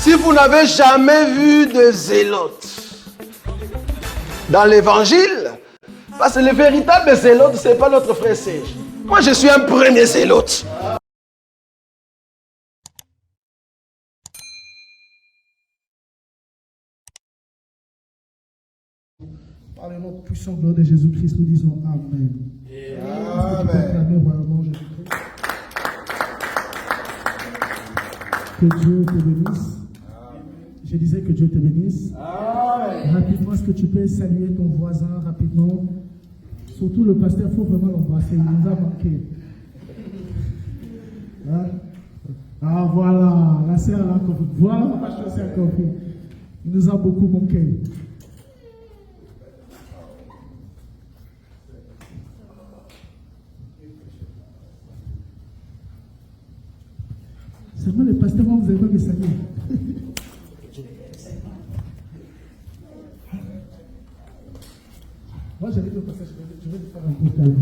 Si vous n'avez jamais vu de zélotes dans l'évangile, parce que le véritable zélote, ce n'est pas notre frère Serge. Moi, je suis un premier zélote. Par le nom puissant de Jésus-Christ, nous disons Amen. Amen. Que Dieu te bénisse. Je disais que Dieu te bénisse. Amen. Rapidement, est-ce que tu peux saluer ton voisin rapidement? Surtout le pasteur, il faut vraiment l'embrasser. Il nous a manqué. Hein? Ah voilà, la sœur a compris. Voilà, ma sœur a compris. Il nous a beaucoup manqué. Seulement le pasteur, vous avez pas me saluer. Moi, j'allais dire au pasteur, je vais lui faire un peu calme.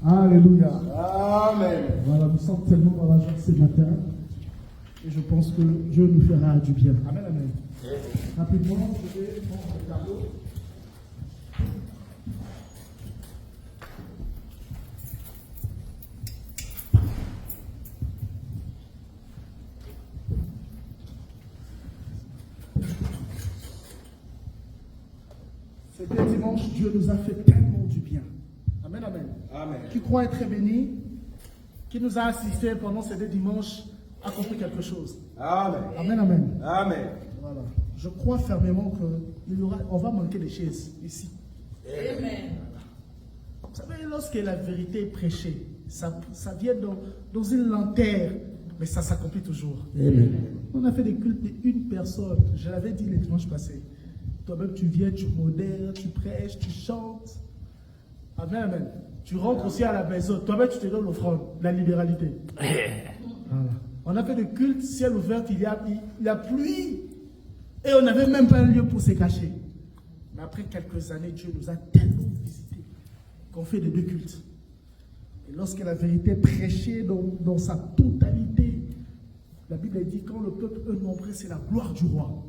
Alléluia. Amen. Voilà, nous sommes tellement dans la joie ce matin. Et je pense que Dieu nous fera du bien. Amen, amen. Rapidement, je vais prendre le tableau. C'était dimanche, Dieu nous a fait tellement du bien. Amen, amen. Amen. Qui croit être béni, qui nous a assisté pendant ces 2 dimanches, a compris quelque chose. Amen. Amen, amen. Amen. Voilà. Je crois fermement qu'on va manquer des chaises ici. Amen. Vous savez, lorsque la vérité est prêchée, ça vient dans une lanterne, mais ça s'accomplit toujours. Amen. On a fait des cultes d'une personne, je l'avais dit le dimanche passé. Toi-même, tu viens, tu modères, tu prêches, tu chantes. Amen, amen. Tu rentres aussi à la maison. Toi-même, tu te donnes l'offrande, la libéralité. Voilà. On a fait des cultes, ciel ouvert, il y a pluie. Et on n'avait même pas un lieu pour se cacher. Mais après quelques années, Dieu nous a tellement visités qu'on fait des 2 cultes. Et lorsque la vérité est prêchée dans sa totalité, la Bible dit quand le peuple est nombreux, c'est la gloire du roi.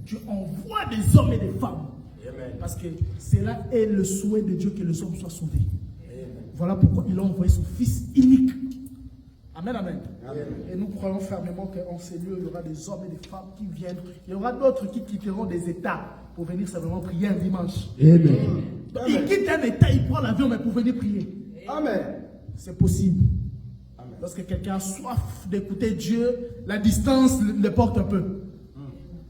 Dieu envoie des hommes et des femmes. Amen. Parce que cela est le souhait de Dieu que les hommes soient sauvés. Amen. Voilà pourquoi il a envoyé son Fils unique. Amen, amen. Amen. Et nous croyons fermement qu'en ces lieux, il y aura des hommes et des femmes qui viennent. Il y aura d'autres qui quitteront des États pour venir simplement prier un dimanche. Amen. Il quitte un État, il prend l'avion, mais pour venir prier. Amen. C'est possible. Amen. Lorsque quelqu'un a soif d'écouter Dieu, la distance le porte un peu.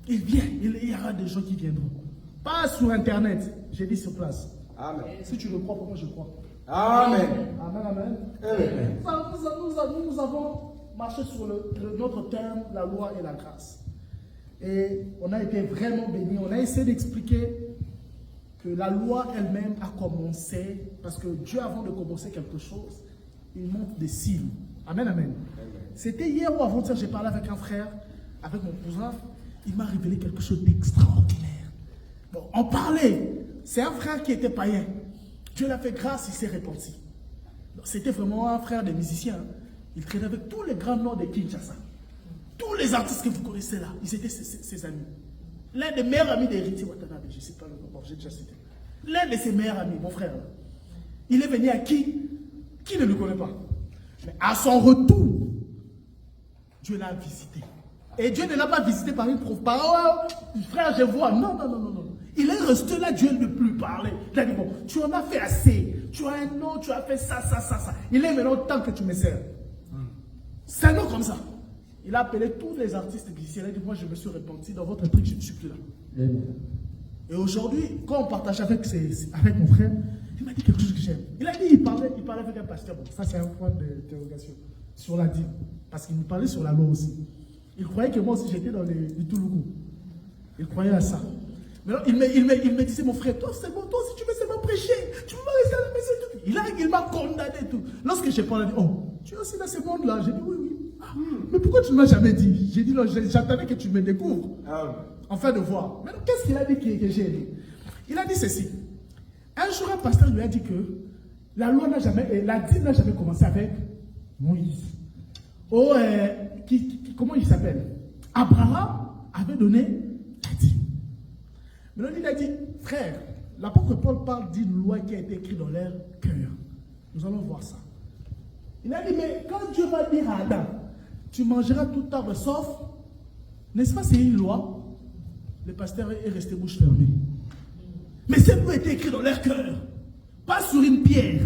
Il vient, il y aura des gens qui viendront. Pas sur Internet, j'ai dit sur place. Amen. Si tu le crois, pour moi je crois. Amen. Amen, amen. Amen. Nous avons marché sur notre terme, la loi et la grâce. Et on a été vraiment bénis. On a essayé d'expliquer que la loi elle-même a commencé, parce que Dieu, avant de commencer quelque chose, il montre des signes. Amen, amen. C'était hier ou avant-hier, j'ai parlé avec un frère, avec mon cousin. Il m'a révélé quelque chose d'extraordinaire. Bon, on parlait. C'est un frère qui était païen. Dieu l'a fait grâce, il s'est repenti. C'était vraiment un frère des musiciens. Il traînait avec tous les grands noms de Kinshasa. Tous les artistes que vous connaissez là, ils étaient ses amis. L'un des meilleurs amis d'Héritier Watanabe, je ne sais pas le nom, j'ai déjà cité. L'un de ses meilleurs amis, mon frère. Là. Il est venu à qui ne le connaît pas. Mais à son retour, Dieu l'a visité. Et Dieu ne l'a pas visité par une parole. Frère, je vois. Non. Il est resté là, Dieu ne plus parler. Il a dit, bon, tu en as fait assez. Tu as un nom, tu as fait ça. Il est maintenant temps que tu me sers. C'est un nom comme ça. Il a appelé tous les artistes musiciens. Il a dit, moi, je me suis repenti dans votre truc, je ne suis plus là. Et aujourd'hui, quand on partage avec mon frère, il m'a dit quelque chose que j'aime. Il a dit, il parlait avec un pasteur. Bon, ça, c'est un point d'interrogation sur la dîme. Parce qu'il nous parlait sur la loi aussi. Il croyait que moi aussi j'étais dans les Toulougou. Il croyait à ça. Mais alors, il me disait, mon frère, toi c'est bon, toi si tu veux seulement prêcher, tu peux pas rester à la maison. Il m'a condamné et tout. Lorsque j'ai parlé, il dit, oh, tu es aussi dans ce monde-là. J'ai dit, oui. Ah, mais pourquoi tu ne m'as jamais dit? J'ai dit, non, j'attendais que tu me découvres. Enfin de voir. Mais qu'est-ce qu'il a dit que j'ai dit? Il a dit ceci. Un jour, un pasteur lui a dit que la dîme n'a jamais commencé avec Moïse. comment il s'appelle? Abraham avait donné la dîme. Maintenant, il a dit, frère, l'apôtre Paul parle d'une loi qui a été écrite dans leur cœur. Nous allons voir ça. Il a dit, mais quand Dieu va dire à Adam, tu mangeras tout arbre sauf, n'est-ce pas, c'est une loi? Le pasteur est resté bouche fermée. Mais cette loi a été écrite dans leur cœur, pas sur une pierre.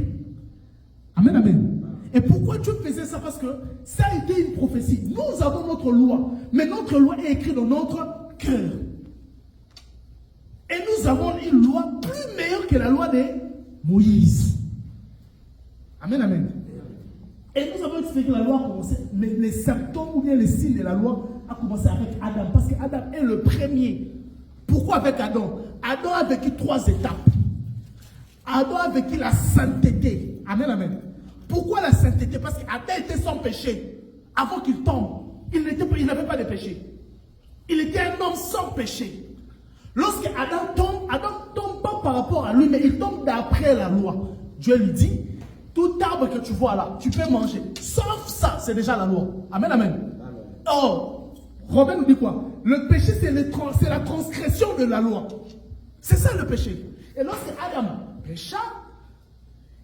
Amen, amen. Et pourquoi Dieu faisait ça? Parce que ça a été une prophétie. Nous avons notre loi, mais notre loi est écrite dans notre cœur. Et nous avons une loi plus meilleure que la loi de Moïse. Amen, amen. Et nous avons expliqué que la loi a commencé, les symptômes ou bien les signes de la loi a commencé avec Adam. Parce qu'Adam est le premier. Pourquoi avec Adam? Adam a vécu 3 étapes. Adam a vécu la sainteté. Amen, amen. Pourquoi la sainteté? Parce qu'Adam était sans péché. Avant qu'il tombe, il n'avait pas de péché. Il était un homme sans péché. Lorsque Adam tombe pas par rapport à lui, mais il tombe d'après la loi. Dieu lui dit, tout arbre que tu vois là, tu peux manger. Sauf ça, c'est déjà la loi. Amen, amen. Amen. Oh, Robin nous dit quoi? Le péché, c'est la transgression de la loi. C'est ça le péché. Et lorsque Adam pécha,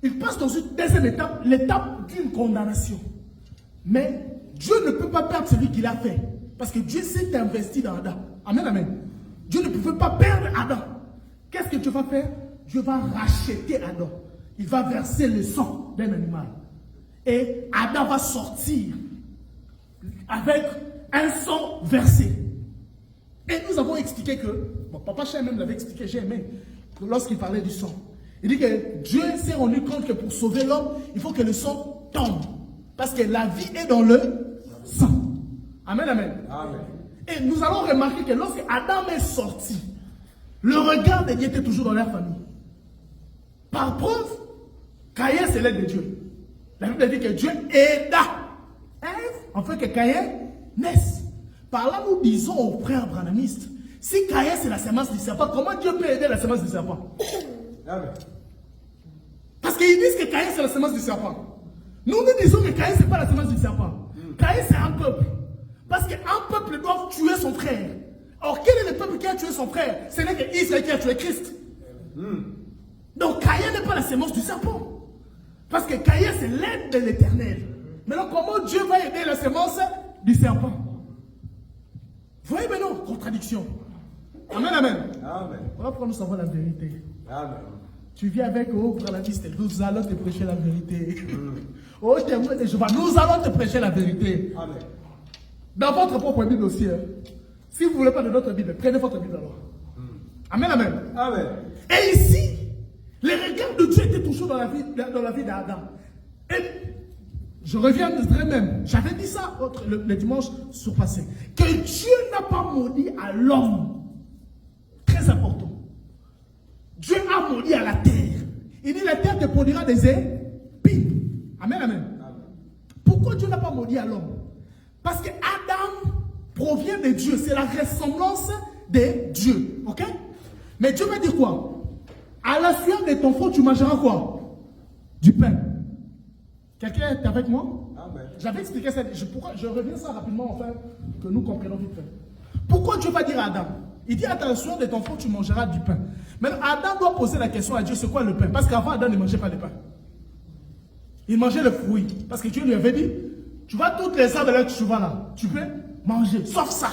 il passe dans une deuxième étape, l'étape d'une condamnation. Mais Dieu ne peut pas perdre celui qu'il a fait. Parce que Dieu s'est investi dans Adam. Amen, amen. Dieu ne pouvait pas perdre Adam. Qu'est-ce que Dieu va faire? Dieu va racheter Adam. Il va verser le sang d'un animal. Et Adam va sortir avec un sang versé. Et nous avons expliqué que, bon, Papa Cher même l'avait expliqué, j'ai aimé, lorsqu'il parlait du sang. Il dit que Dieu s'est rendu compte que pour sauver l'homme, il faut que le sang tombe. Parce que la vie est dans le sang. Amen, amen. Amen. Et nous allons remarquer que lorsque Adam est sorti, le regard de Dieu était toujours dans leur famille. Par preuve, Caïn c'est l'aide de Dieu. La Bible dit que Dieu aida Ève afin que Caïn naisse. Par là, nous disons aux frères branhamistes, si Caïn c'est la semence du serpent, comment Dieu peut aider la semence du serpent? Amen. Parce qu'ils disent que Caïn c'est la semence du serpent. Nous disons que Caïn c'est pas la semence du serpent. Caïn c'est un peuple. Parce qu'un peuple doit tuer son frère. Or, quel est le peuple qui a tué son frère? Ce n'est que Israël qui a tué Christ. Donc, Caïn n'est pas la sémence du serpent. Parce que Caïn, c'est l'aide de l'Éternel. Maintenant, comment Dieu va aider la sémence du serpent? Vous voyez maintenant, contradiction. Amen, amen. Amen. Voilà pourquoi nous savons la vérité. Amen. Tu viens avec la liste, nous allons te prêcher la vérité. Oh, témoin de Jéhovah, nous allons te prêcher la vérité. Amen. Dans votre propre Bible aussi. Si vous ne voulez pas de notre Bible, prenez votre Bible alors. Amen, amen. Amen. Et ici, les regards de Dieu étaient toujours dans la vie d'Adam. Et je reviendrai même, j'avais dit ça le dimanche surpassé, que Dieu n'a pas maudit à l'homme. Très important. Dieu a maudit à la terre. Il dit la terre te produira des épines. Amen, amen. Pourquoi Dieu n'a pas maudit à l'homme? Parce que Adam provient de Dieu. C'est la ressemblance de Dieu. Ok? Mais Dieu va dire quoi? À la sueur de ton front, tu mangeras quoi? Du pain. Quelqu'un est avec moi? J'avais expliqué ça. Je reviens ça rapidement, enfin, que nous comprenions vite fait. Pourquoi Dieu va dire à Adam? Il dit à la sueur de ton front, tu mangeras du pain. Mais Adam doit poser la question à Dieu, c'est quoi le pain? Parce qu'avant, Adam ne mangeait pas le pain. Il mangeait le fruit. Parce que Dieu lui avait dit, tu vois toutes les arbres là que tu vois là, tu peux manger, sauf ça.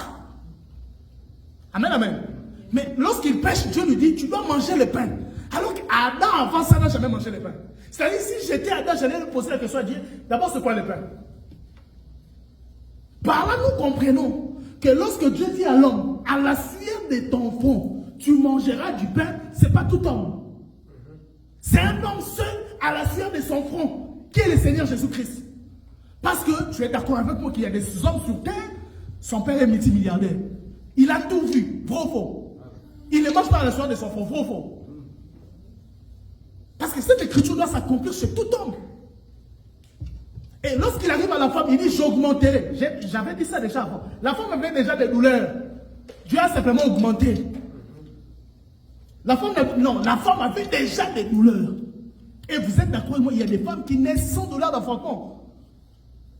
Amen, amen. Mais lorsqu'il pêche, Dieu lui dit, tu dois manger le pain. Alors qu'Adam, avant ça, n'a jamais mangé le pain. C'est-à-dire, si j'étais Adam, j'allais lui poser la question à Dieu, d'abord, c'est quoi le pain? Par là, nous comprenons que lorsque Dieu dit à l'homme, à la sueur de ton front, tu mangeras du pain, c'est pas tout homme. C'est un homme seul à la sueur de son front, qui est le Seigneur Jésus-Christ. Parce que tu es d'accord avec moi qu'il y a des hommes sur terre, son père est multimilliardaire. Il a tout vu, vrai ou faux. Il ne mange pas à la sueur de son front, vrai ou faux. Parce que cette écriture doit s'accomplir chez tout homme. Et lorsqu'il arrive à la femme, il dit j'augmenterai. J'avais dit ça déjà avant. La femme avait déjà des douleurs. Dieu a simplement augmenté. La femme avait déjà des douleurs. Et vous êtes d'accord avec moi, il y a des femmes qui naissent sans douleur d'enfantement.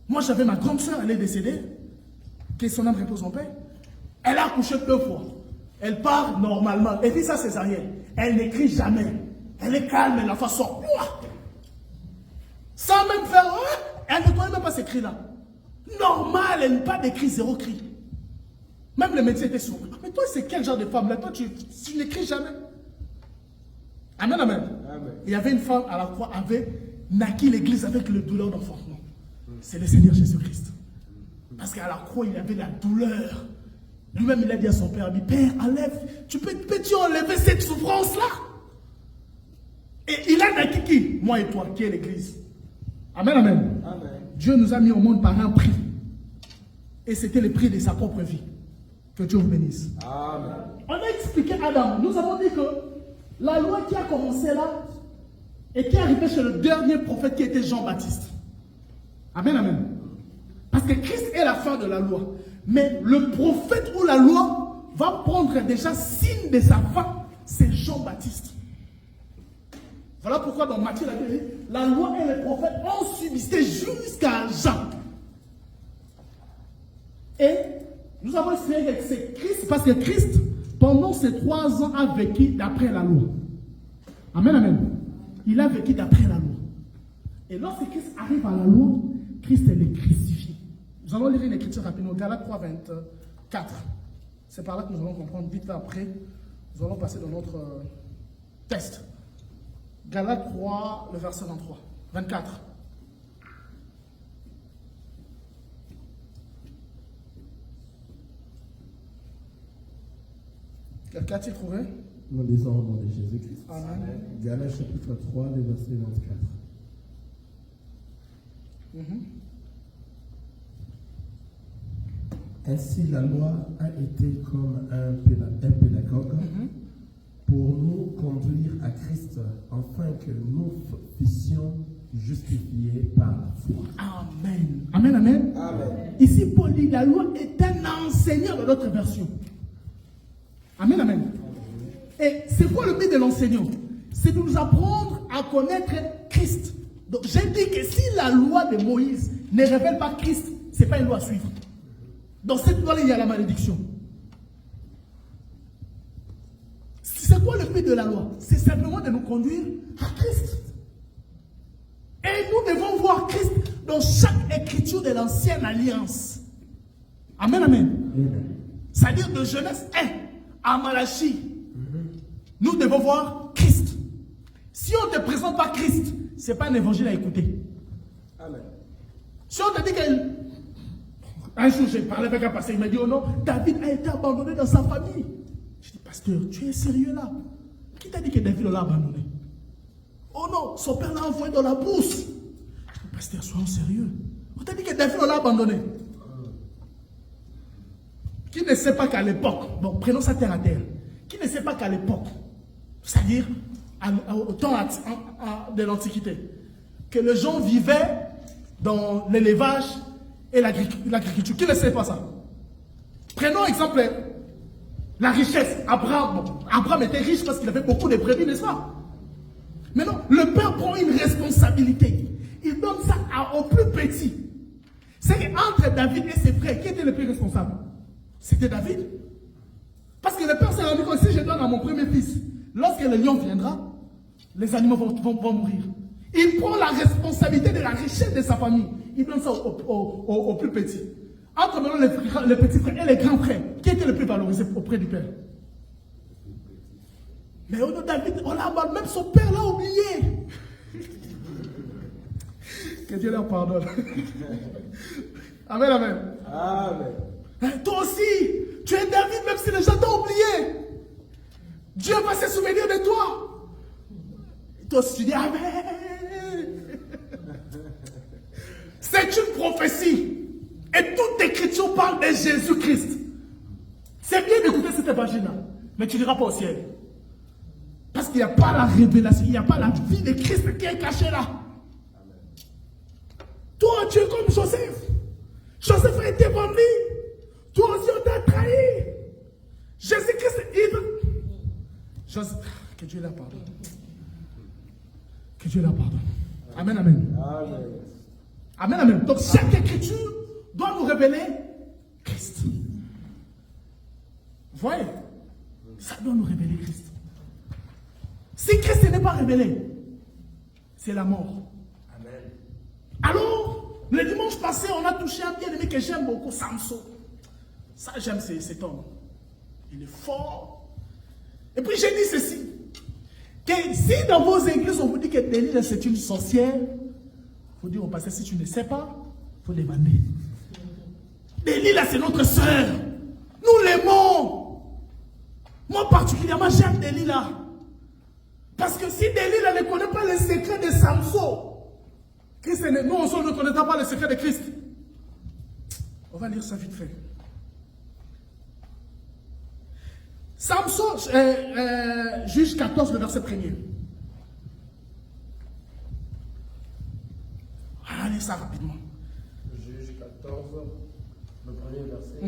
Moi, j'avais ma grande soeur, elle est décédée. Que son âme repose en paix. Elle a accouché 2 fois. Elle part normalement. Et puis ça, césarienne. Elle n'écrit jamais. Elle est calme, l'enfant sort. Sans même faire. Elle ne connaît même pas ces cris-là. Normal, elle n'a pas d'écrit, 0 cri. Même le médecin était surpris. Mais toi, c'est quel genre de femme là? Toi, tu n'écris jamais. Amen, amen. Il y avait une femme à la croix, avait naquit l'église avec le douleur d'enfantement. C'est le Seigneur Jésus-Christ. Parce qu'à la croix, il avait la douleur. Lui-même, il a dit à son père, Père, enlève, peux-tu enlever cette souffrance-là? Et il a naquit qui? Moi et toi, qui est l'église. Amen, amen. Amen. Dieu nous a mis au monde par un prix. Et c'était le prix de sa propre vie. Que Dieu vous bénisse. Amen. On a expliqué Adam. Nous avons dit que la loi qui a commencé là et qui est arrivée chez le dernier prophète qui était Jean-Baptiste. Amen, amen. Parce que Christ est la fin de la loi. Mais le prophète ou la loi va prendre déjà signe de sa fin. C'est Jean-Baptiste. Voilà pourquoi dans Matthieu, la loi et les prophètes ont subsisté jusqu'à Jean. Et nous avons expliqué que c'est Christ, parce que Christ, pendant ces 3 ans, a vécu d'après la loi. Amen, amen. Il a vécu d'après la loi. Et lorsque Christ arrive à la loi, Christ est crucifié. Nous allons lire une écriture rapidement, Galates 3, 24. C'est par là que nous allons comprendre. Vite après, nous allons passer dans notre test. Galates 3, le verset 23. 24. Quelqu'un a-t-il trouvé? Nous lisons au nom de Jésus-Christ. Amen. Galates chapitre 3, le verset 24. Ainsi, la loi a été comme un pédagogue pour nous conduire à Christ, afin que nous fussions justifiés par la foi. Amen. Amen, amen. Amen. Ici, Paul dit la loi est un enseignant dans notre version. Amen, amen. Et c'est quoi le but de l'enseignant? C'est de nous apprendre à connaître Christ. Donc, j'ai dit que si la loi de Moïse ne révèle pas Christ, ce n'est pas une loi à suivre. Dans cette loi-là, il y a la malédiction. C'est quoi le but de la loi? C'est simplement de nous conduire à Christ. Et nous devons voir Christ dans chaque écriture de l'ancienne alliance. Amen, amen. C'est-à-dire de Genèse 1 à Malachie. Nous devons voir Christ. Si on ne te présente pas Christ, ce n'est pas un évangile à écouter. Amen. Si on te dit qu'un jour, j'ai parlé avec un pasteur, il m'a dit, oh non, David a été abandonné dans sa famille. Je dis, pasteur, tu es sérieux là? Qui t'a dit que David l'a abandonné? Oh non, son père l'a envoyé dans la bourse. Je dis, pasteur, soyons sérieux. On t'a dit que David l'a abandonné. Qui ne sait pas qu'à l'époque, bon, prenons ça terre à terre, qui ne sait pas qu'à l'époque, c'est-à-dire au temps de l'Antiquité, que les gens vivaient dans l'élevage et l'agriculture. Qui ne sait pas ça? Prenons exemple, la richesse. Abraham était riche parce qu'il avait beaucoup de brebis, n'est-ce pas? Maintenant, le père prend une responsabilité. Il donne ça au plus petit. C'est qu'entre David et ses frères, qui était le plus responsable? C'était David. Parce que le père s'est rendu compte, si je donne à mon premier fils, lorsque le lion viendra, les animaux vont mourir. Il prend la responsabilité de la richesse de sa famille. Il donne ça au plus petit. Entre maintenant les petits frères et les grands frères, qui était le plus valorisé auprès du père? Mais au nom de David, on l'a abandonné, même son père l'a oublié. Que Dieu leur pardonne. Amen, amen. Amen. Toi aussi, tu es David, même si les gens t'ont oublié. Dieu va se souvenir de toi. Toi aussi, tu dis Amen. C'est une prophétie. Et toute écriture parle de Jésus-Christ. C'est bien d'écouter cet évangile-là, mais tu n'iras pas au ciel. Parce qu'il n'y a pas la révélation, il n'y a pas la vie de Christ qui est cachée là. Toi, tu es comme Joseph. Joseph a été vendu. Toi aussi, on t'a trahi. Jésus-Christ est Joseph. Que Dieu la pardonne. Que Dieu la pardonne. Amen, amen. Amen. Amen, amen. Donc chaque écriture doit nous révéler Christ. Vous voyez? Ça doit nous révéler Christ. Si Christ n'est pas révélé, c'est la mort. Amen. Alors, le dimanche passé, on a touché un bien-aimé que j'aime beaucoup, Samson. Ça, j'aime cet homme. Il est fort. Et puis j'ai dit ceci, que si dans vos églises, on vous dit que Delilah c'est une sorcière, il faut dire au pasteur, si tu ne sais pas, il faut demander. Delilah c'est notre sœur. Nous l'aimons. Moi particulièrement, j'aime Delilah. Parce que si Delilah ne connaît pas les secrets de Samson, nous aussi ne connaissons pas les secrets de Christ. On va lire ça vite fait. Samson, Juge 14, le verset 1er. Allez ça rapidement. Juge 14, le premier verset.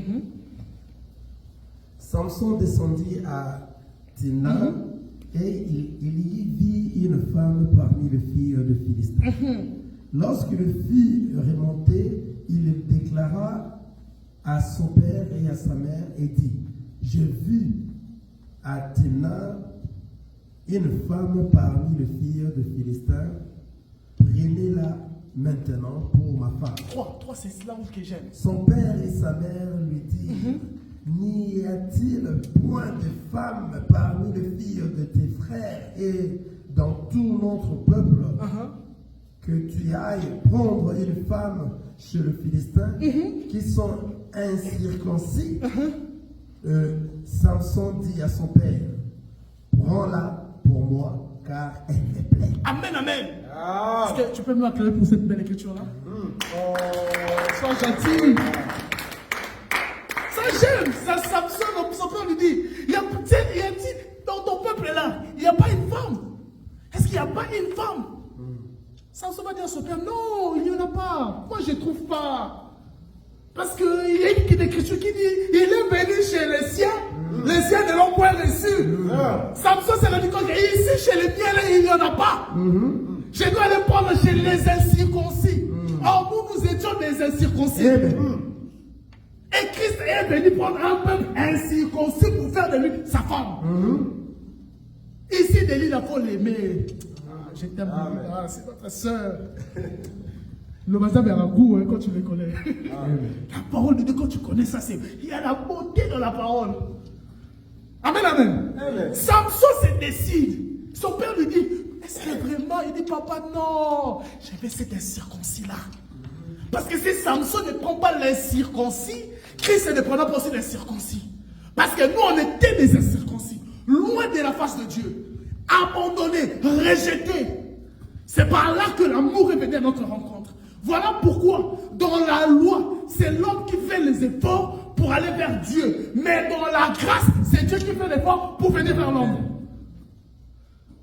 Samson descendit à Timna et il y vit une femme parmi les filles de Philistins. Lorsqu'il fut remonté, il déclara à son père et à sa mère et dit, j'ai vu à Timna une femme parmi les filles de Philistins, prenez-la maintenant pour ma femme. 3, c'est là où j'aime. Son père et sa mère lui dirent, n'y a-t-il point de femme parmi les filles de tes frères et dans tout notre peuple que tu ailles prendre une femme chez les Philistins qui sont incirconcis? Samson dit à son père, prends-la pour moi, car elle me plaît. Amen, amen. Est-ce que tu peux m'acclamer pour cette belle écriture-là? Oh, sois gentil. Ça j'aime. Ça, Samson, son père lui dit, il y a dans ton peuple là, il n'y a pas une femme. Est-ce qu'il n'y a pas une femme? Samson va dire à son père, non, il n'y en a pas. Moi, je ne trouve pas. Parce qu'il y a une écriture qui dit, il est venu chez les siens ne l'ont point reçu. Samson s'est rendu compte qu'ici, chez les miens, là, il n'y en a pas. Je dois aller prendre chez les incirconcis. Or, nous étions des incirconcis. Et Christ est venu prendre un peuple incirconcis pour faire de lui sa femme. Ici, Delilah, il faut l'aimer. Je t'aime. C'est notre soeur. Le bazar a un goût quand tu le connais. La parole de Dieu, quand tu connais ça, il y a la beauté dans la parole. Amen, amen. Samson se décide. Son père lui dit, est-ce que vraiment? Il dit, papa, non. Je vais cet incirconcis-là. Parce que si Samson ne prend pas l'incirconcis, Christ ne prendra pas aussi l'incirconcis. Parce que nous, on était des incirconcis. Loin de la face de Dieu. Abandonnés, rejetés. C'est par là que l'amour est venu à notre rencontre. Voilà pourquoi, dans la loi, c'est l'homme qui fait les efforts pour aller vers Dieu. Mais dans la grâce, c'est Dieu qui fait l'effort pour venir vers l'homme.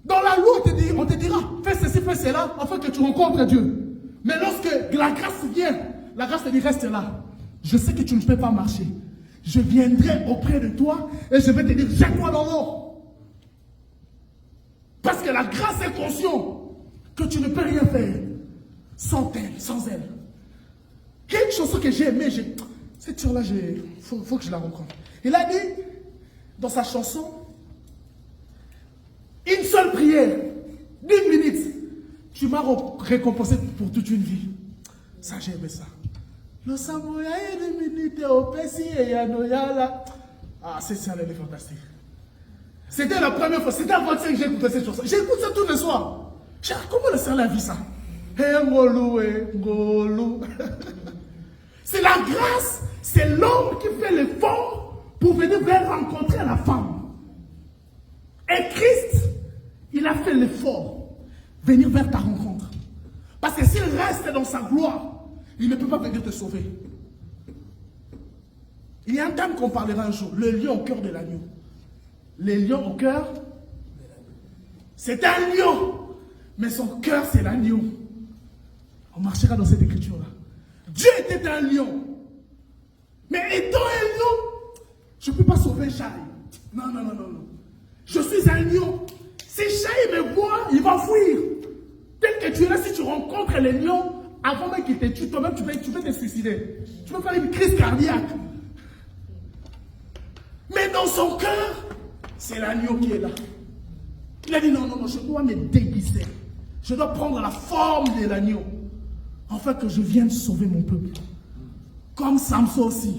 Dans la loi, on te dira, fais ceci, fais cela, afin que tu rencontres Dieu. Mais lorsque la grâce vient, la grâce te dit, reste là. Je sais que tu ne peux pas marcher. Je viendrai auprès de toi et je vais te dire, jette-moi dans l'eau. Parce que la grâce est consciente que tu ne peux rien faire sans elle, sans elle. Il y a une chanson que j'ai aimée, cette chanson-là, faut que je la rencontre. Il a dit, dans sa chanson, une seule prière, d'1 minute, tu m'as récompensé pour toute une vie. Ça, j'ai aimé ça. Le Samoya est 1 minute au Pessi et Yanoyala. Ah, c'est ça, elle est fantastique. C'était la première fois, c'était la fois que j'ai écouté cette chanson. J'écoute ça tous les soirs. Comment le Seigneur a vu ça? C'est la grâce, c'est l'homme qui fait l'effort pour venir vers rencontrer la femme. Et Christ, il a fait l'effort, venir vers ta rencontre. Parce que s'il reste dans sa gloire, il ne peut pas venir te sauver. Il y a un thème qu'on parlera un jour, le lion au cœur de l'agneau. Le lion au cœur, c'est un lion, mais son cœur c'est l'agneau. On marchera dans cette écriture-là. Dieu était un lion. Mais étant un lion, je ne peux pas sauver Chai. Non. Je suis un lion. Si Chai me voit, il va fuir. Tel que tu es là, si tu rencontres les lions, Avant même qu'il te tue, toi-même, tu peux te suicider. Tu peux faire une crise cardiaque. Mais dans son cœur, c'est l'agneau qui est là. Il a dit non, je dois me déguiser. Je dois prendre la forme de l'agneau. Afin que je vienne sauver mon peuple. Comme Samson aussi.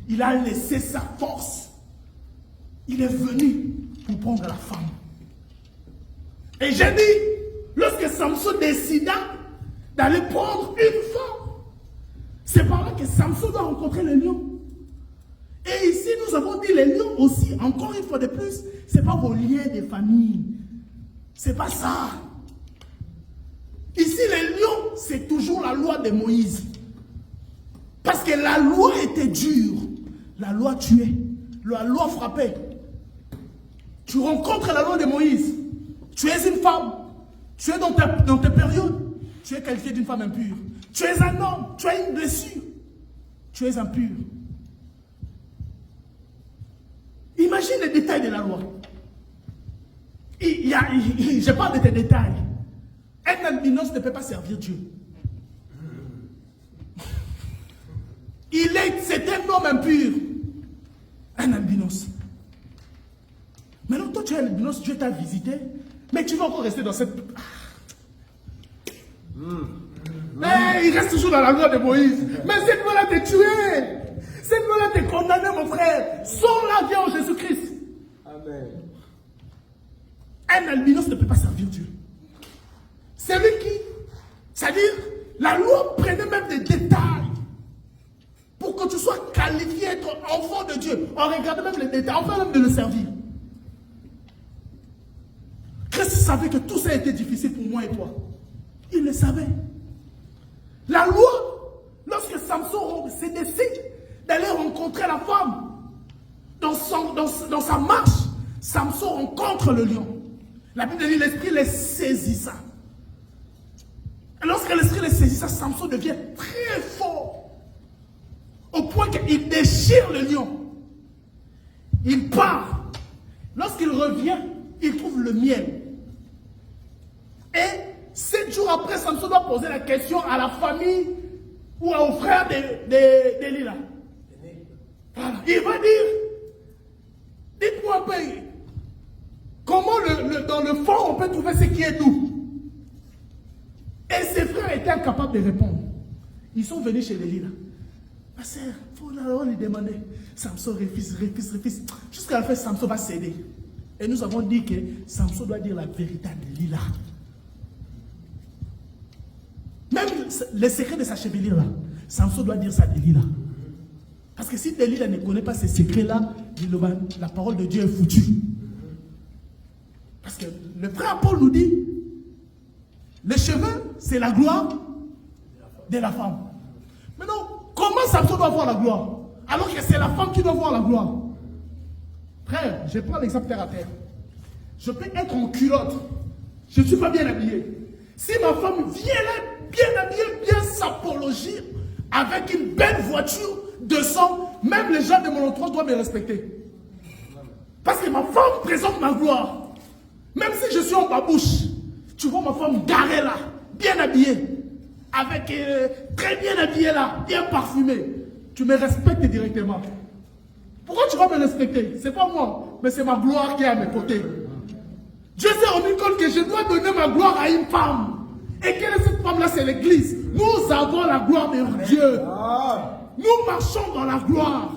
Il a laissé sa force. Il est venu pour prendre la femme. Et j'ai dit, lorsque Samson décida d'aller prendre une femme, c'est par là que Samson doit rencontrer le lion. Et ici, nous avons dit les lions aussi, encore une fois de plus, ce n'est pas vos liens de famille. Ce n'est pas ça. Ici, les lions, c'est toujours la loi de Moïse. Parce que la loi était dure. La loi tuait. La loi frappait. Tu rencontres la loi de Moïse. Tu es une femme. Tu es dans tes périodes. Tu es qualifié d'une femme impure. Tu es un homme. Tu as une blessure. Tu es impur. Imagine les détails de la loi. Je parle de tes détails. Un albinos ne peut pas servir Dieu. C'est un homme impur. Un albinos. Maintenant, toi, tu es un albinos, Dieu t'a visité, mais tu vas encore rester dans cette... Mais il reste toujours dans la loi de Moïse. Mais cette loi-là t'est tuée. Cette loi-là t'est condamnée, mon frère. Sans la vie en Jésus-Christ. Amen. Un albinos ne peut pas servir Dieu. C'est lui qui... C'est-à-dire, la loi prenait même des détails. Pour que tu sois qualifié être enfant de Dieu. On regardait même les détails, enfin même de le servir. Christ savait que tout ça était difficile pour moi et toi. Il le savait. La loi, lorsque Samson s'est décidé d'aller rencontrer la femme, dans sa marche, Samson rencontre le lion. La Bible dit l'esprit les saisissa. Et lorsque l'esprit les saisissa, Samson devient très fort. Au point qu'il déchire le lion. Il part. Lorsqu'il revient, il trouve le miel. Et 7 jours après, Samson doit poser la question à la famille ou aux frères d'Élila. Voilà. Il va dire, dites-moi un peu, comment dans le fond on peut trouver ce qui est doux? Et ses frères étaient incapables de répondre. Ils sont venus chez l'Élila. Ma sœur, il faut lui demander. Samson refuse. Jusqu'à la fin, Samson va céder. Et nous avons dit que Samson doit dire la vérité à Delilah. Même les secrets de sa chevelure là, Samson doit dire ça à Delilah. Parce que si Delilah ne connaît pas ces secrets-là, la parole de Dieu est foutue. Parce que le frère Paul nous dit, les cheveux, c'est la gloire de la femme. Maintenant, comment Samson doit voir la gloire? Alors que c'est la femme qui doit voir la gloire. Frère, je prends l'exemple terre à terre. Je peux être en culotte. Je ne suis pas bien habillé. Si ma femme vient là, bien habillée, bien s'apologie, avec une belle voiture de sang, même les gens de mon entourage doivent me respecter. Parce que ma femme présente ma gloire. Même si je suis en babouche, tu vois ma femme garée là, bien habillée, avec très bien habillée là, bien parfumée. Tu me respectes directement. Pourquoi tu vas me respecter? C'est pas moi, mais c'est ma gloire qui est à mes côtés. Dieu s'est rendu compte que je dois donner ma gloire à une femme. Et quelle est cette femme-là? C'est l'église. Nous avons la gloire de Dieu. Nous marchons dans la gloire.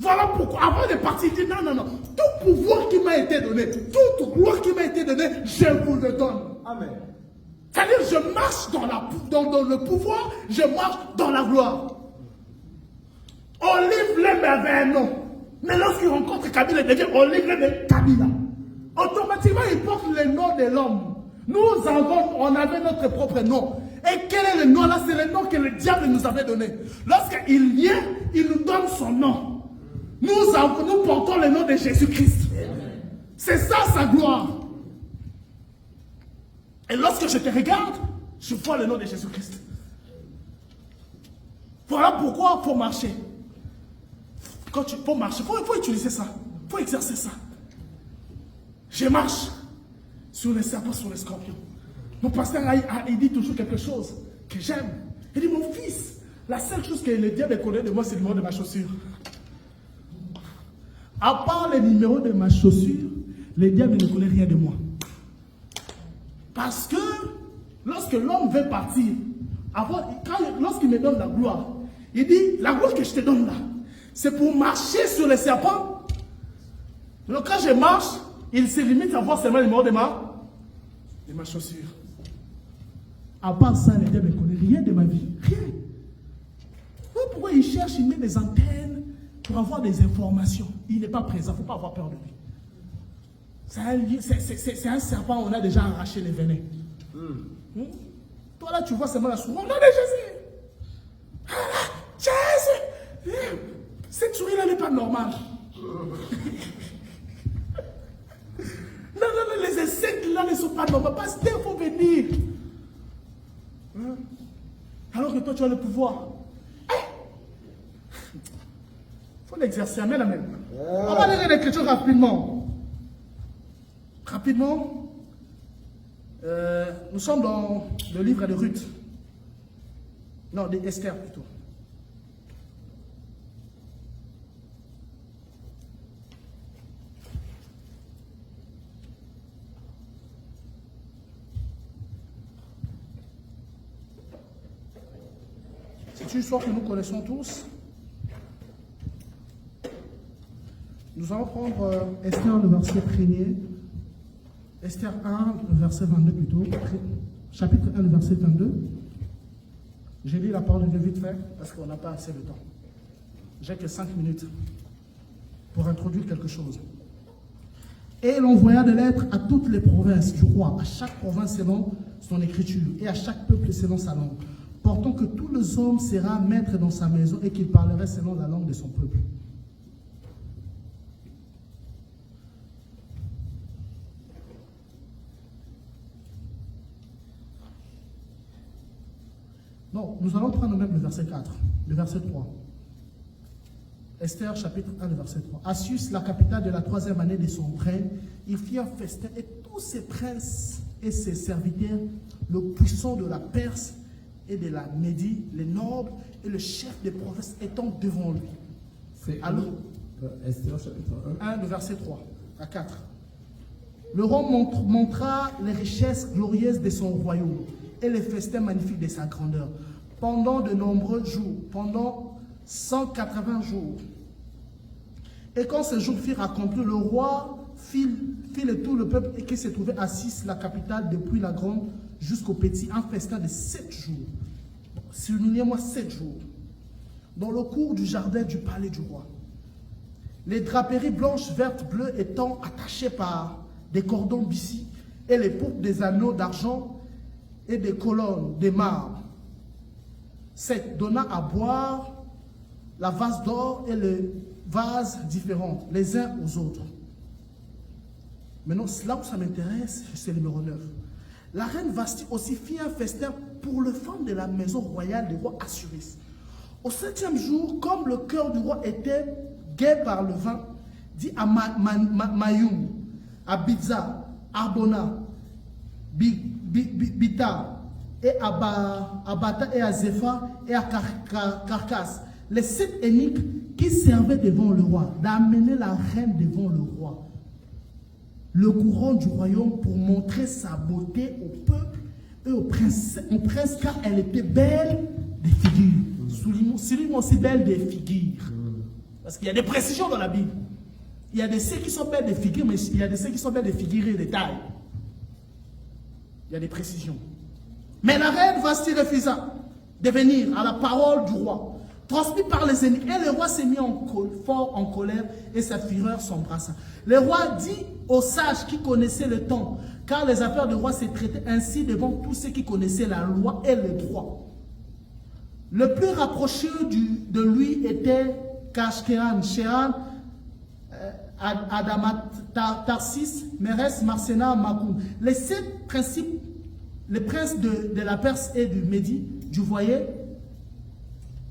Voilà pourquoi, avant de partir, il dit non. Tout pouvoir qui m'a été donné, toute gloire qui m'a été donnée, je vous le donne. Amen. C'est-à-dire, je marche dans le pouvoir, je marche dans la gloire. Olive Lem avait un nom. Mais lorsqu'il rencontre Kabila, il devient Olive Lem de Kabila. Automatiquement, il porte le nom de l'homme. On avait notre propre nom. Et quel est le nom là? C'est le nom que le diable nous avait donné. Lorsqu'il vient, il nous donne son nom. Nous portons le nom de Jésus-Christ. C'est ça sa gloire. Et lorsque je te regarde, je vois le nom de Jésus-Christ. Voilà pourquoi il faut marcher. Quand il faut marcher, il faut utiliser ça. Il faut exercer ça. Je marche sur les serpents, sur les scorpions. Mon pasteur il dit toujours quelque chose. que j'aime. Il dit, mon fils, la seule chose que le diable connaît de moi, c'est le numéro de ma chaussure. À part le numéro de ma chaussure, le diable ne connaît rien de moi. Parce que lorsque l'homme veut partir, lorsqu'il me donne la gloire, il dit, la gloire que je te donne là, c'est pour marcher sur les serpents. Donc quand je marche, il se limite à voir seulement le numéro de ma chaussure. À part ça, le diable ne connaît rien de ma vie. Rien. Pourquoi il cherche, il met des antennes pour avoir des informations. Il n'est pas présent, il ne faut pas avoir peur de lui. C'est un serpent, on a déjà arraché les venins. Toi là, tu vois seulement la souris. On a déjà Jésus. Cette souris là n'est pas normale. Non, les insectes là ne sont pas normaux. Parce qu'il faut venir. Alors que toi, tu as le pouvoir. Il faut l'exercer. Amen, amen. On va lire l'écriture rapidement. Rapidement. Nous sommes dans le livre de Ruth. Non, d'Esther plutôt. C'est une histoire que nous connaissons tous. Nous allons prendre Esther, le verset 1er. Esther 1, le verset 22 plutôt. Chapitre 1, le verset 22. J'ai lu la parole de Dieu vite fait parce qu'on n'a pas assez de temps. J'ai que 5 minutes pour introduire quelque chose. Et il envoya des lettres à toutes les provinces du roi, à chaque province selon son écriture et à chaque peuple selon sa langue, portant que tous les hommes sera maître dans sa maison et qu'il parlerait selon la langue de son peuple. Non, nous allons prendre même le verset 4, le verset 3. Esther, chapitre 1, le verset 3. À Sus, la capitale de la 3e année de son règne, il fit un festin et tous ses princes et ses serviteurs, le puissant de la Perse et de la Médie, les nobles et le chef des provinces étant devant lui. C'est alors Esther, chapitre 1. 1, le verset 3 à 4. Le roi montra les richesses glorieuses de son royaume et les festins magnifiques de sa grandeur pendant de nombreux jours, pendant 180 jours. Et quand ces jours furent accomplis, le roi fit le tour le peuple qui se trouvait assis la capitale depuis la grande jusqu'au petit, un festin de 7 jours. Soulignez-moi 7 jours. Dans le cours du jardin du palais du roi. Les draperies blanches, vertes, bleues étant attachées par des cordons bissis et les pourpres des anneaux d'argent et des colonnes de marbre. 7. Donna à boire la vase d'or et les vases différents, les uns aux autres. Maintenant, là où ça m'intéresse, c'est le numéro 9. La reine Vasti aussi fit un festin pour les femmes de la maison royale du roi Assuris. Au 7e jour, comme le cœur du roi était gai par le vin, dit à Mayoum, à Bizza, Arbona, Bita, et à Bata et à Zépha et à Carcasse, les 7 eunuques qui servaient devant le roi, d'amener la reine devant le roi, le courant du royaume pour montrer sa beauté au peuple et au prince car elle était belle des figures. Soulignons aussi belle des figures. Parce qu'il y a des précisions dans la Bible. Il y a des ceux qui sont belles des figures, mais il y a des ceux qui sont belles des figures et des tailles. Il y a des précisions. Mais la reine Vasti refusa de venir à la parole du roi, transmis par les ennemis. Et le roi s'est mis fort en colère et sa fureur s'embrassa. Le roi dit aux sages qui connaissaient le temps, car les affaires du roi se traitaient ainsi devant tous ceux qui connaissaient la loi et le droit. Le plus rapproché de lui était Kashkeran, Sheran, Adamat, Tarsis, Meres, Marsena, Makoum. Les 7 principes, les princes de la Perse et du Médie,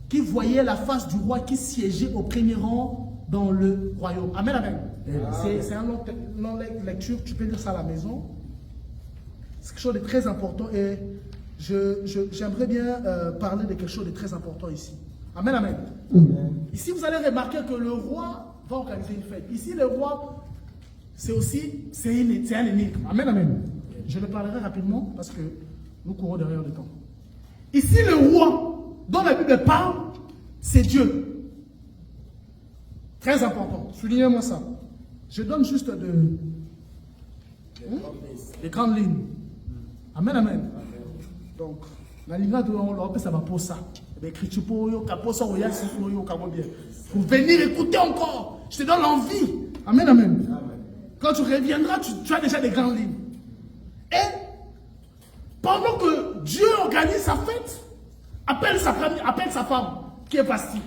qui voyaient la face du roi qui siégeait au premier rang dans le royaume. Amen, amen. C'est un long lecture, tu peux lire ça à la maison. C'est quelque chose de très important et j'aimerais bien parler de quelque chose de très important ici. Amen, amen. Ici, vous allez remarquer que le roi va organiser une fête. Ici, le roi, c'est un énigme. Amen, amen. Je le parlerai rapidement parce que nous courons derrière le temps. Ici, le roi dont la Bible parle, c'est Dieu. Très important. Soulignez-moi ça. Je donne juste des grandes lignes. Amen, amen. Donc, la ligne de l'Europe, ça va pour ça. Pour venir écouter encore. Je te donne l'envie. Amen, amen. Quand tu reviendras, tu as déjà des grandes lignes. Et pendant que Dieu organise sa fête, appelle sa femme qui est Vasti.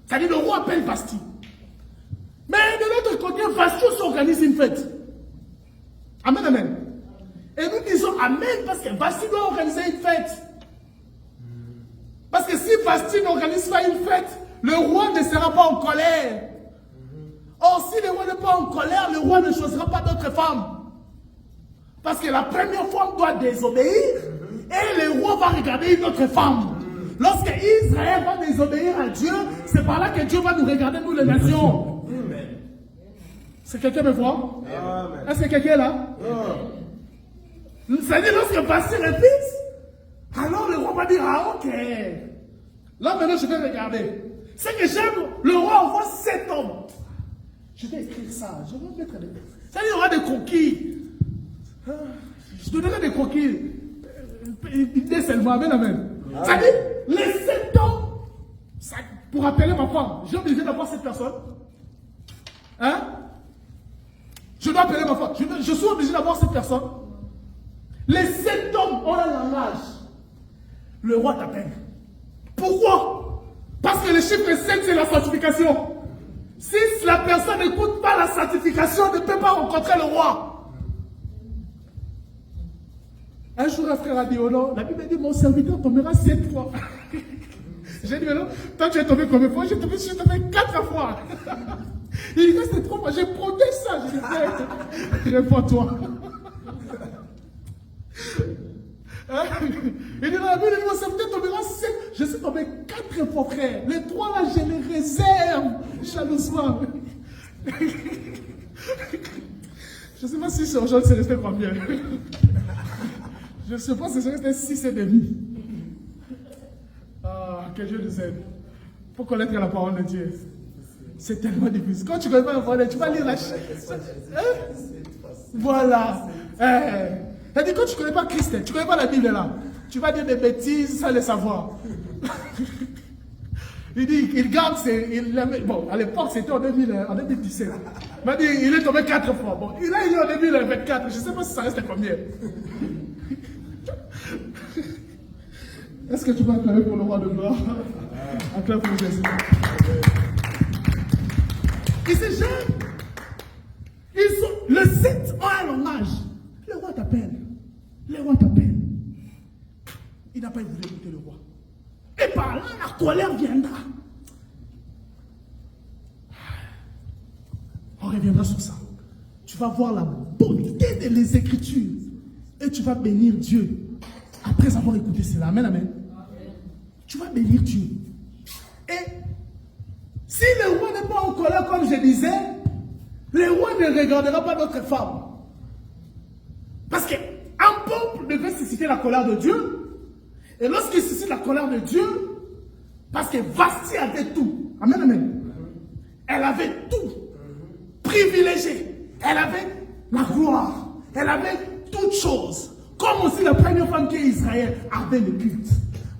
C'est-à-dire le roi appelle Vasti. Mais de l'autre côté, Vasti aussi organise une fête. Amen, amen. Et nous disons amen parce que Vasti doit organiser une fête. Parce que si Vasti n'organise pas une fête, le roi ne sera pas en colère. Or, si le roi n'est pas en colère, le roi ne choisira pas d'autres femmes. Parce que la première femme doit désobéir et le roi va regarder une autre femme. Lorsque Israël va désobéir à Dieu, c'est par là que Dieu va nous regarder, nous les nations. C'est quelqu'un me voit? Est-ce que quelqu'un est là? C'est-à-dire, lorsque Vasti refuse, alors le roi va dire, ah ok. Là maintenant je vais regarder. C'est que j'aime, le roi envoie 7 hommes. Je vais écrire ça, je vais mettre des... C'est-à-dire, il y aura des coquilles. Je te donnerai des coquilles. Une seulement, amen, amen. C'est-à-dire, les 7 hommes, pour appeler ma femme, j'ai obligé d'avoir cette personne. Hein? Je dois appeler ma femme. Je suis obligé d'avoir cette personne. Les 7 hommes ont un langage. Le roi t'appelle. Pourquoi? Parce que le chiffre 7, c'est la sanctification. Si la personne n'écoute pas la sanctification, elle ne peut pas rencontrer le roi. Un jour, un frère a dit, oh non, la Bible dit, mon serviteur tombera 7 fois. J'ai dit, mais non, toi tu es tombé combien de fois? Je suis tombé 4 fois. Il reste 3 fois, j'ai protégé ça. Je dis, réponds-toi. Il dit, la Bible dit, mon serviteur tombera 7. Je suis tombé 4 fois, frère. Les 3 là, je les réserve. Jalousement. Je ne sais pas si sur aujourd'hui, c'est resté combien. Je suppose que c'est resté 6 et demi. Ah, que Dieu nous aide. Pour connaître la parole de Dieu. C'est tellement difficile. Quand tu ne connais pas la parole de Dieu, tu vas lire la chaîne. Voilà. C'est-à-dire, quand tu ne connais pas Christ, tu ne connais pas la Bible là, tu vas dire des bêtises sans les savoir. Il dit, il garde bon, à l'époque, c'était en 2017. Il m'a dit, il est tombé 4 fois. Bon, il est en 2024. Je ne sais pas si ça reste combien. Est-ce que tu vas acclamer pour le roi de gloire? Acclame pour Jésus. Et ces gens, le 7 a un langage. Le roi t'appelle. Le roi t'appelle. Il n'a pas voulu écouter le roi. Et par là, la colère viendra. On reviendra sur ça. Tu vas voir la beauté des Écritures. Et tu vas bénir Dieu. Après avoir écouté cela. Amen, amen. Tu vas bénir Dieu. Et si le roi n'est pas en colère, comme je disais, le roi ne regardera pas d'autres femmes. Parce qu'un peuple devait susciter la colère de Dieu. Et lorsqu'il suscite la colère de Dieu, parce que Vasti avait tout. Amen, amen. Elle avait tout. Privilégié. Elle avait la gloire. Elle avait toutes choses. Comme aussi la première femme qui est Israël avait le culte,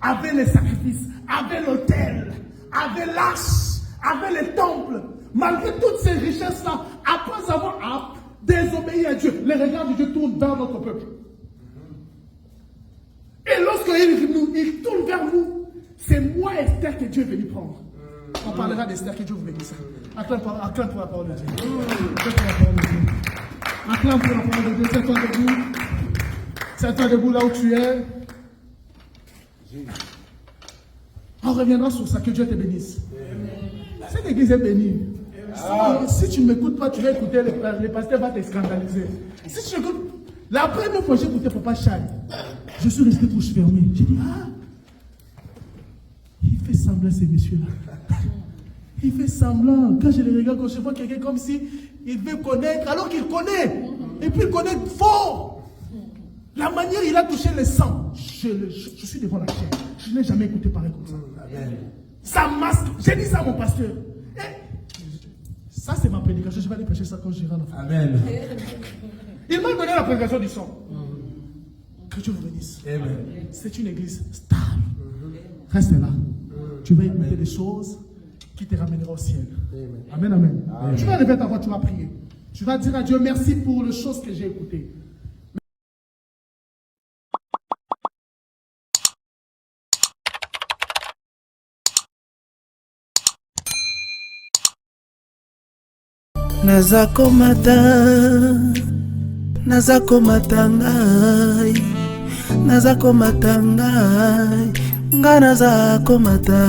avait les sacrifices, avait l'autel, avait l'arche, avait les temples. Malgré toutes ces richesses-là, après avoir désobéi à Dieu, les regards de Dieu tournent vers notre peuple. Et lorsqu'il tourne vers nous, c'est moi, Esther, que Dieu est venu prendre. On parlera d'Esther, que Dieu vous bénisse. Acclame pour la parole de Dieu. Acclame pour la parole de Dieu. C'est toi debout. C'est toi debout là où tu es. On reviendra sur ça, que Dieu te bénisse. Cette église est bénie. Si tu ne m'écoutes pas, tu vas écouter, le pasteur va te scandaliser. Si tu écoutes, la première fois que j'ai écouté Papa Chai, Je suis resté bouche fermée. J'ai dit, ah, il fait semblant ces messieurs-là. Il fait semblant. Quand je les regarde, quand je vois quelqu'un comme si il veut connaître, alors qu'il connaît. Et puis il connaît fort. La manière il a touché le sang. Je suis devant la chair. Je n'ai jamais écouté parler comme ça. Amen. Ça masque. J'ai dit ça à mon pasteur. Ça c'est ma prédication. Je vais aller prêcher ça quand j'irai en France. Amen. Il m'a donné la prédication du sang. Que Dieu vous bénisse. C'est une église stable. Reste là. Tu vas écouter des choses qui te ramèneront au ciel. Amen, amen. Tu vas lever ta voix, tu vas prier. Tu vas dire à Dieu merci pour les choses que j'ai écoutées. Nazakomata ngai, nazakomata ngai, nga nazakomata.